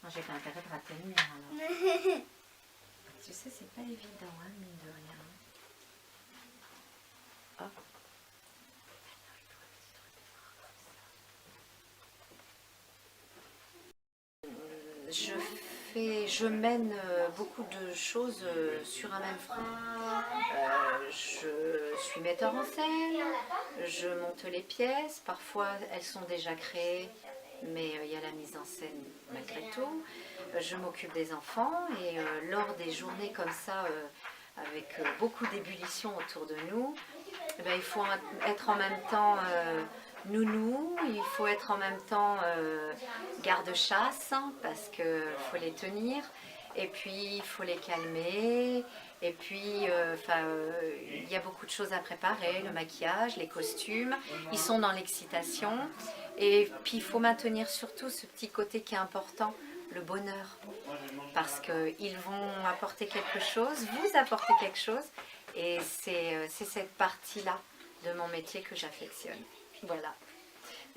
J'ai pas intérêt de rater le mien alors. Tu sais, c'est pas évident, hein, mine de rien. Hop. Je mène beaucoup de choses sur un même front. Je suis metteur en scène, je monte les pièces, parfois elles sont déjà créées, mais il y a la mise en scène malgré tout. Je m'occupe des enfants et lors des journées comme ça, avec beaucoup d'ébullition autour de nous, eh bien, il faut être en même temps nounou, il faut être en même temps garde-chasse, hein, parce qu'il faut les tenir, et puis il faut les calmer, et puis il y a beaucoup de choses à préparer, le maquillage, les costumes, ils sont dans l'excitation, et puis il faut maintenir surtout ce petit côté qui est important, le bonheur, parce qu'ils vont apporter quelque chose, vous apportez quelque chose, et c'est cette partie-là de mon métier que j'affectionne. Voilà.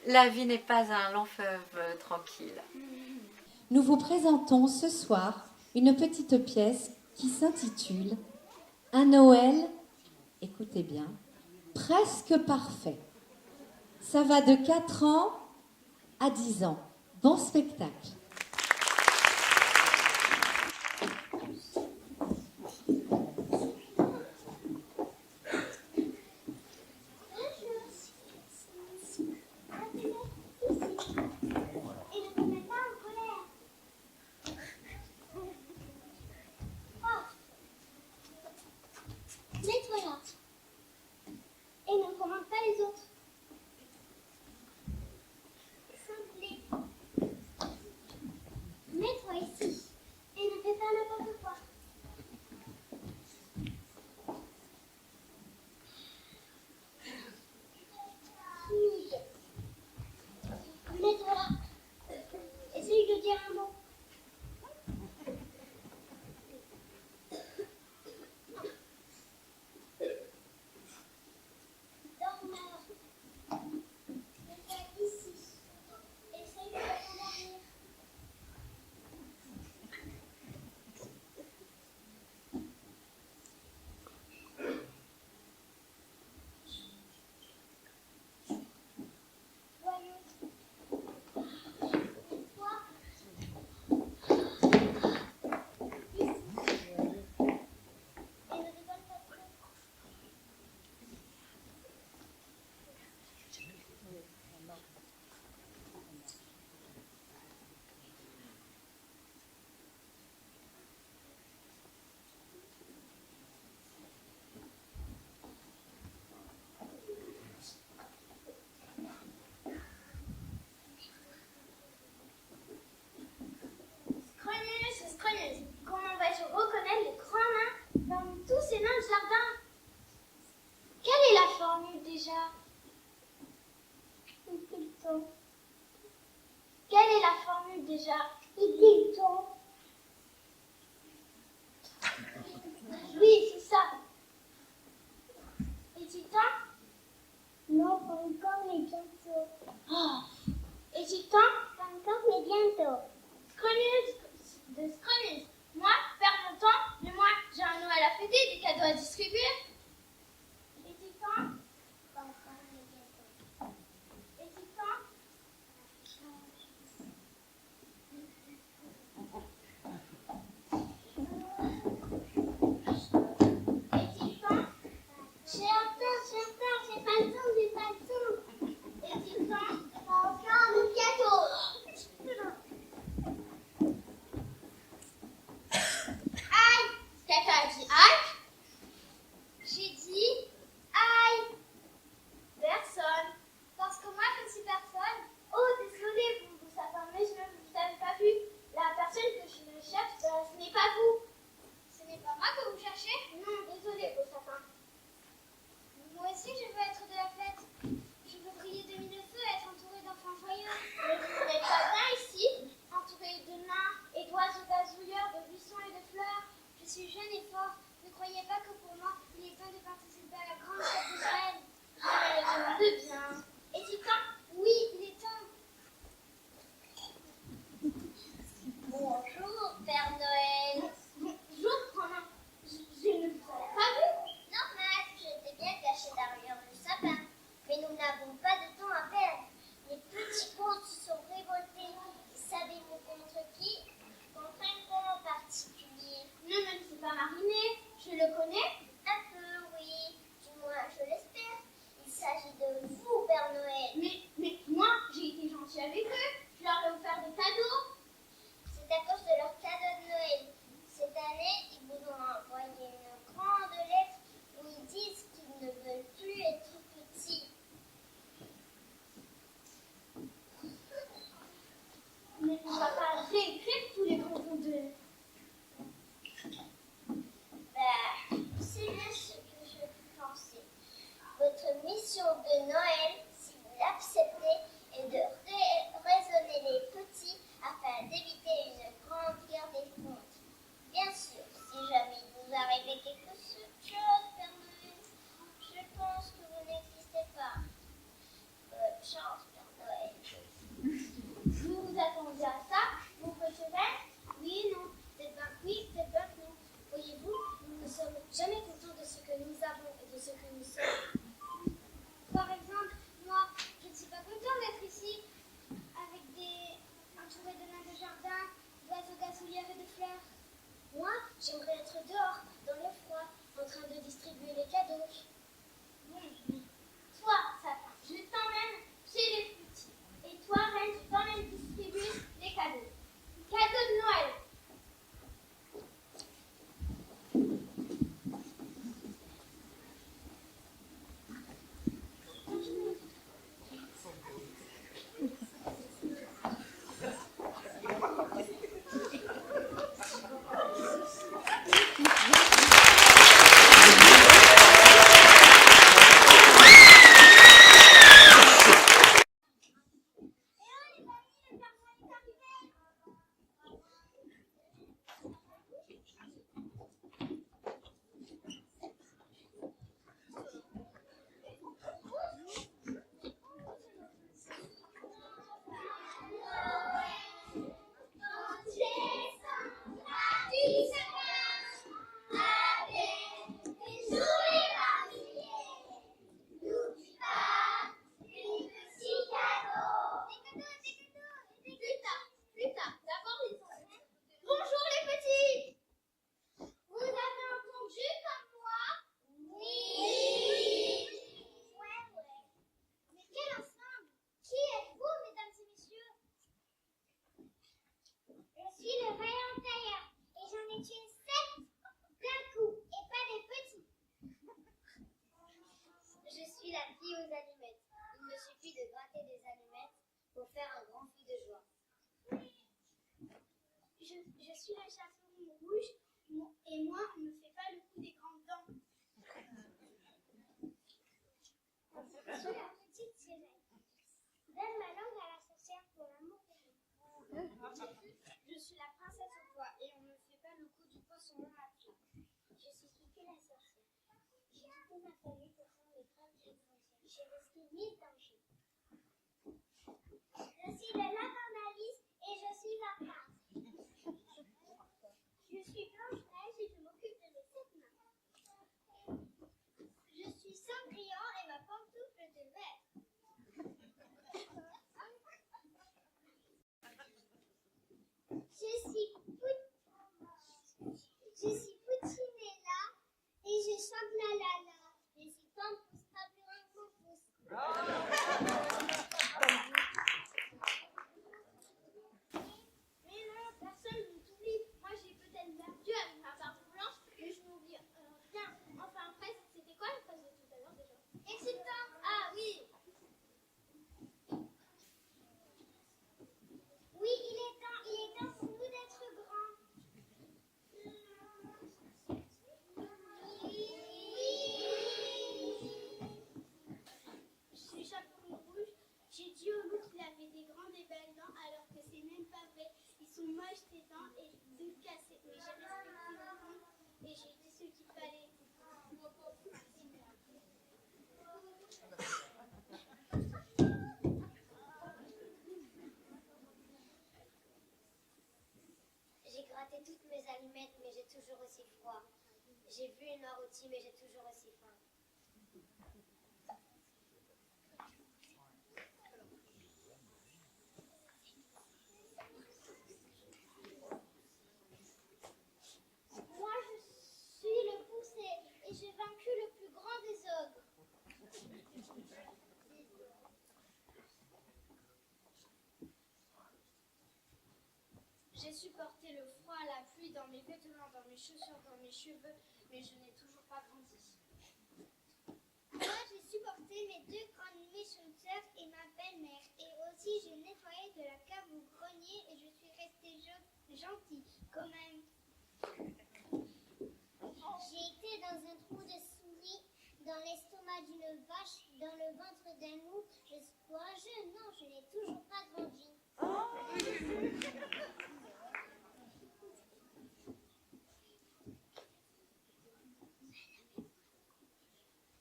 La vie n'est pas un long fleuve tranquille. Nous vous présentons ce soir une petite pièce qui s'intitule « Un Noël, écoutez bien, presque parfait ». Ça va de 4 ans à 10 ans. Bon spectacle. Nettoie-la. Et ne commande pas les autres. Simple. Mets-toi ici. Et ne fais pas n'importe quoi. Mets-toi-la. Essaye de dire un mot. Scrogneuse, comment vas-tu reconnaître les grands nains parmi tous ces nains de jardin? Quelle est la formule déjà? Quelle est la formule déjà? Oui, c'est ça. Et Titan? Non, pas encore, mais bientôt. Oh. Et Titan? Pas encore, mais bientôt. Scrogneuse. Moi, perdre mon temps, mais moi, j'ai un Noël à fêter, des cadeaux à distribuer. Et Titan? Pas encore, mais bientôt. Et Titan? J'ai pas le temps. Et Titan? Pas encore, mais bientôt. Aïe! Quelqu'un a dit aïe? avec eux, je leur ai offert des cadeaux. C'est à cause de leur cadeau de Noël. Cette année, ils vous ont envoyé une grande lettre où ils disent qu'ils ne veulent plus être petits. Mais on va pas réécrire tous les cantons de... C'est bien ce que je pensais. Votre mission de Noël, si vous l'acceptez, est de raisonner les petits afin d'éviter une grande guerre des comptes. Bien sûr, si jamais il vous arrivait quelque chose, Père Noël, je pense que vous n'existez pas. Bonne chance, Père Noël. Vous vous attendiez à ça, mon petit reine? Oui et non. Peut-être bien que oui, peut-être bien que non. Voyez-vous, nous ne sommes jamais contents de ce que nous avons et de ce que nous sommes. Par exemple, moi, je ne suis pas contente d'être ici, avec entourée de nains de jardin, d'oiseaux gazouilleurs et de fleurs. Moi, j'aimerais être dehors, dans le froid, en train de distribuer les cadeaux. Toi, Sapin, je t'emmène chez les petits. Et toi, Reine, je t'emmène distribuer les cadeaux. Cadeaux de Noël. Bonjour les petits! Vous avez entendu comme moi? Oui! Ouais. Mais quel ensemble! Qui êtes-vous, mesdames et messieurs? Je suis le vaillant tailleur et j'en ai tué 7 d'un coup et pas des petits. Je suis la fille aux allumettes. Il me suffit de gratter des allumettes pour faire un grand feu de joie. Je suis la chaperon rouge et moi, on ne fait pas le coup des grandes dents. Je suis la petite sirène. Donne ma langue à la sorcière pour l'amour de vous. Je suis la princesse au bois et on ne fait pas le coup du poisson au matelas. Je suis Kiki la sorcière. J'ai quitté ma famille pour faire mes graves dévotions. J'ai risqué 1000 dangers. Je suis le lapin d'Alice et je suis la prince. Je suis Blanche-Neige et je m'occupe de mes 7 mains. Je suis Cendrillon et ma pantoufle de verre. Je suis Poutinella et je chante la la la. Je suis Pampousse, Papillon, Pampousse. Mais non, personne ne t'oublie. Moi, j'ai peut-être perdu avec ma barbe blanche, mais je n'oublie rien. Enfin, après, c'était quoi la phrase de tout à l'heure déjà? Excitant. Ah oui. Oui, il est temps pour nous d'être grands. Je suis chaperon rouge. J'ai dit au loup qu'il avait des grandes et belles dents, alors que c'est même pas vrai. Ils sont moches tes dents et tout cassés. Mais j'ai respecté le monde et j'ai dit ce qu'il fallait. J'ai gratté toutes mes allumettes, mais j'ai toujours aussi froid. J'ai vu une heure aussi, mais j'ai toujours aussi faim. Moi, je suis le poussé et j'ai vaincu le plus grand des ogres. J'ai supporté le froid, la pluie dans mes vêtements, dans mes chaussures, dans mes cheveux, mais je n'ai toujours pas grandi. Moi, j'ai supporté mes 2 grandes méchantes sœurs et ma belle-mère. Et aussi, j'ai nettoyé de la cave au grenier et je suis restée gentille quand même. J'ai été dans un trou de souris, dans l'estomac d'une vache, dans le ventre d'un loup. Je suis courageux, non, je n'ai toujours pas grandi.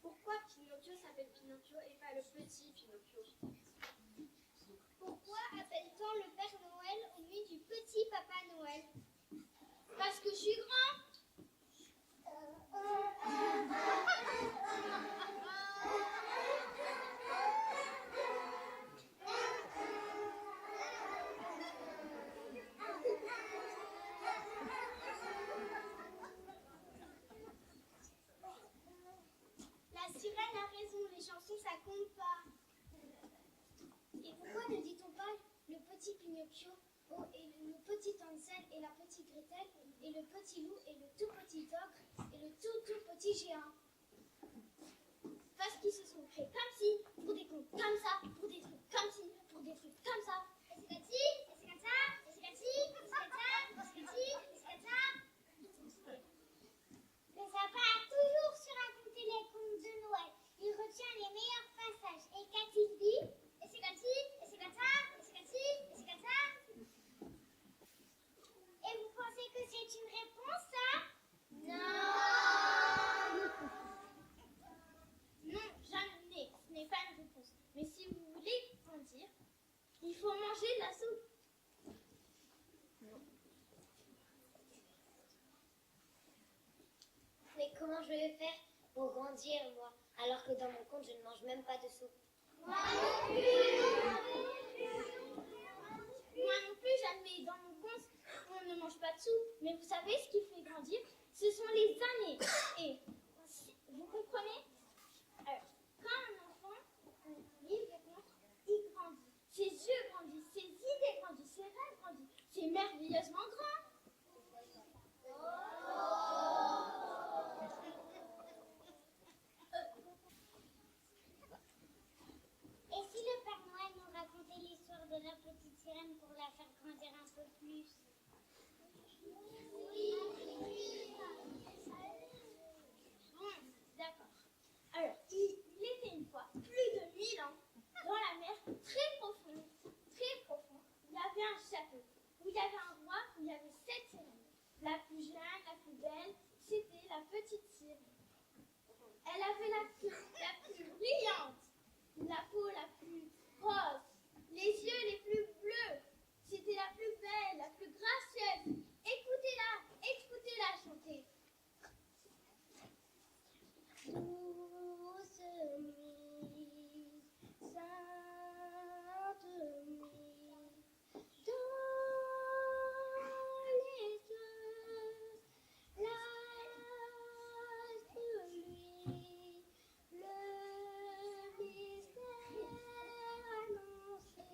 Pourquoi Pinocchio s'appelle Pinocchio et pas le petit Pinocchio? Pourquoi appelle-t-on le Père Noël au lieu du petit Papa Noël? Parce que je suis grand. La sirène a raison, les chansons ça compte pas. Et pourquoi ne dit-on pas le petit Pinocchio et le petit Hansel et la petite Gretel et le petit loup et le tout petit ogre et le tout petit géant? Parce qu'ils se sont créés comme ci, pour des comptes comme ça, pour des trucs comme ci, pour des trucs comme ça. Et c'est comme ci, et c'est comme ça, et c'est comme ci, et c'est comme ça, et c'est comme ci, et c'est comme ça. Le sapin a toujours su raconter les contes de Noël. Il retient les meilleurs passages. Et qu'a-t-il dit? Et c'est comme ci, et c'est comme ça, et c'est comme ci, et c'est comme ça. Et vous pensez que c'est une réponse, ça? Non! Non, jamais. Ce n'est pas une réponse. Mais si vous voulez grandir, il faut manger de la soupe. Mais comment je vais faire pour grandir, moi, alors que dans mon compte, je ne mange même pas de soupe? Moi non plus! Moi non plus, jamais. Dans mon compte, on ne mange pas de soupe. Mais vous savez ce qui fait grandir? Ce sont les années. Et vous comprenez? Alors, quand un enfant livre des contes, il grandit. Ses yeux grandissent, ses idées grandissent, ses rêves grandissent. C'est merveilleusement grand. Et si le Père Noël nous racontait l'histoire de la petite sirène pour la faire grandir un peu plus? Oui. Bon, d'accord. Alors, il était une fois, plus de 1000 ans, dans la mer, très profonde, il y avait un château, où il y avait un roi, où il y avait 7 sirènes. La plus jeune, la plus belle, c'était la petite sirène. Elle avait la plus brillante, la peau la plus rose, les yeux les plus bleus. C'était la plus belle, la plus gracieuse. Écoutez-la chanter. Douce nuit, sainte nuit, dans les cieux, l'astre lui, le mystère annoncé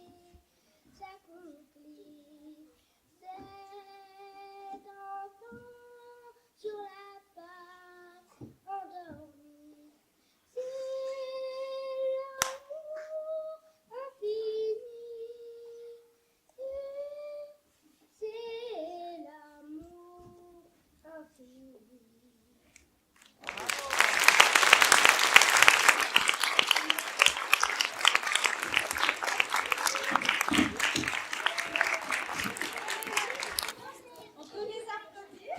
s'accomplit. Cet enfant sur la passe endormi, c'est l'amour infini, c'est l'amour infini. On peut les applaudir?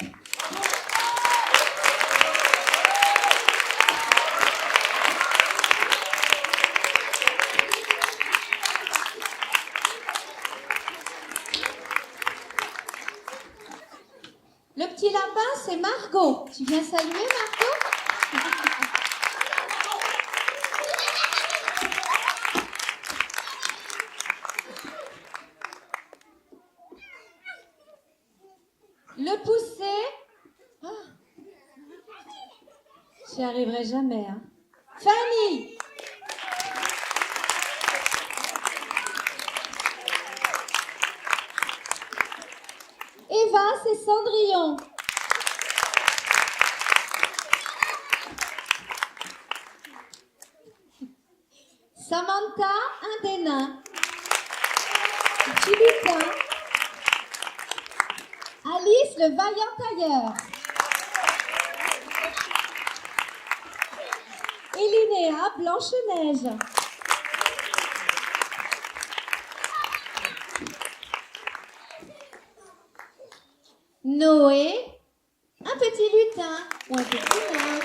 Le petit lapin, c'est Margot. Tu viens saluer, Margot? Le pousser. Ah. J'y arriverai jamais, hein. Fanny. Eva, c'est Cendrillon. Samantha, un des nains. Petit lutin. Alice, le vaillant tailleur. Et Linéa, Blanche-Neige. Noé, un petit lutin ou un petit nain.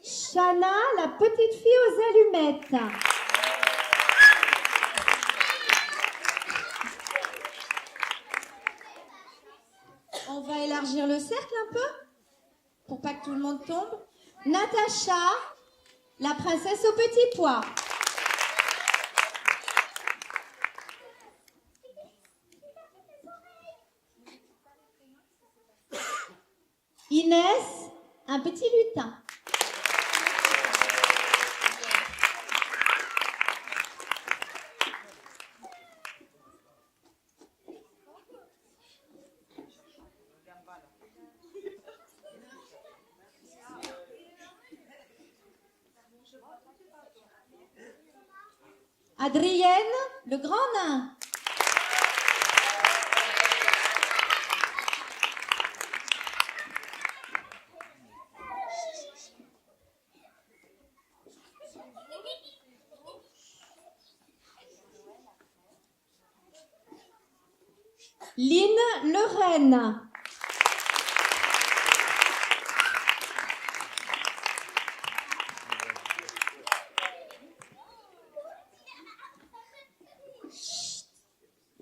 Chana, la petite fille aux allumettes. On va élargir le cercle un peu pour pas que tout le monde tombe. Natacha, la princesse aux petits pois. Inès, un petit lutin. Adrienne, le grand nain. Lynn, le renne.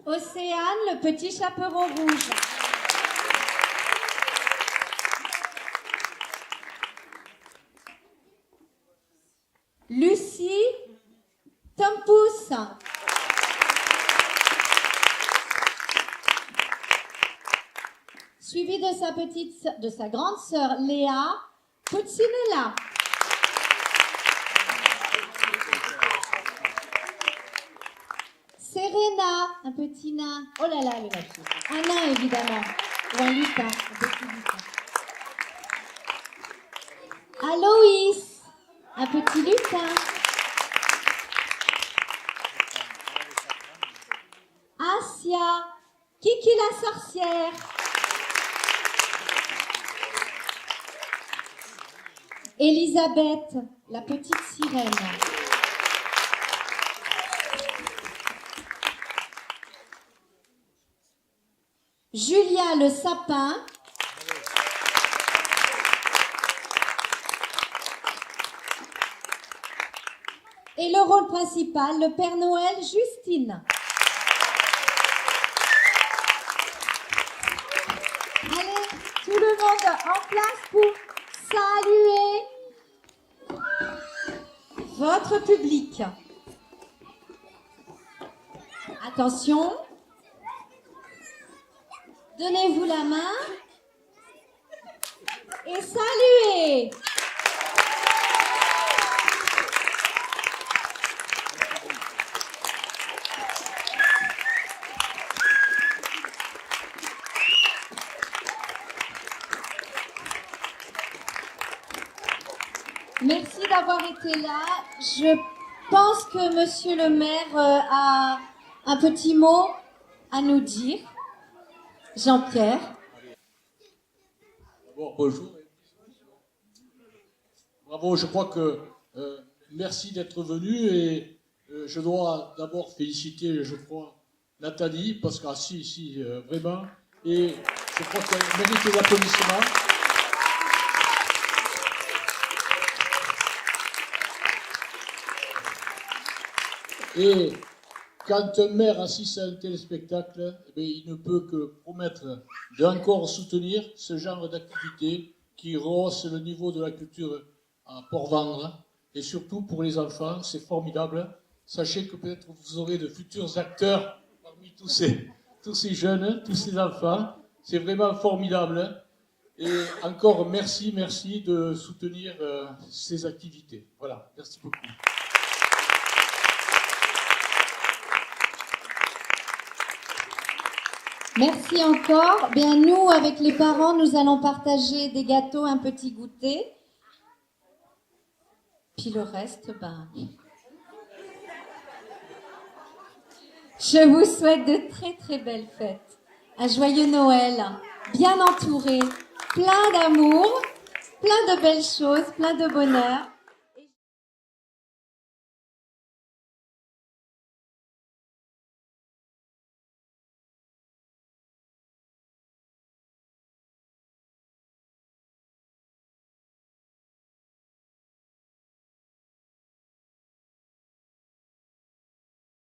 Océane, le petit chaperon rouge. Lucie, Tom Pouce. Suivi de sa grande sœur Léa, Puccinella. Serena, un petit nain. Oh là là, le lapsus. Un nain, évidemment. Ou un lutin, un petit lutin. Aloïs, un petit lutin. Asia, Kiki la sorcière. Elisabeth, la petite sirène. Julia, le sapin. Et le rôle principal, le Père Noël, Justine. Allez, tout le monde en place pour saluer votre public. Attention. Donnez-vous la main et saluez. Merci d'avoir été là. Je pense que Monsieur le maire a un petit mot à nous dire. Jean-Pierre. D'abord, bonjour. Bravo, je crois que merci d'être venu et je dois d'abord féliciter, je crois, Nathalie, parce que si, vraiment, et je crois qu'elle mérite des applaudissements. Et quand un maire assiste à un tel spectacle, eh bien, il ne peut que promettre d'encore soutenir ce genre d'activité qui rehausse le niveau de la culture à Port-Vendre. Et surtout pour les enfants, c'est formidable. Sachez que peut-être vous aurez de futurs acteurs parmi tous ces jeunes, tous ces enfants. C'est vraiment formidable. Et encore merci de soutenir ces activités. Voilà, merci beaucoup. Merci encore. Bien, nous, avec les parents, nous allons partager des gâteaux, un petit goûter. Puis le reste, ben... Je vous souhaite de très très belles fêtes. Un joyeux Noël, bien entouré, plein d'amour, plein de belles choses, plein de bonheur.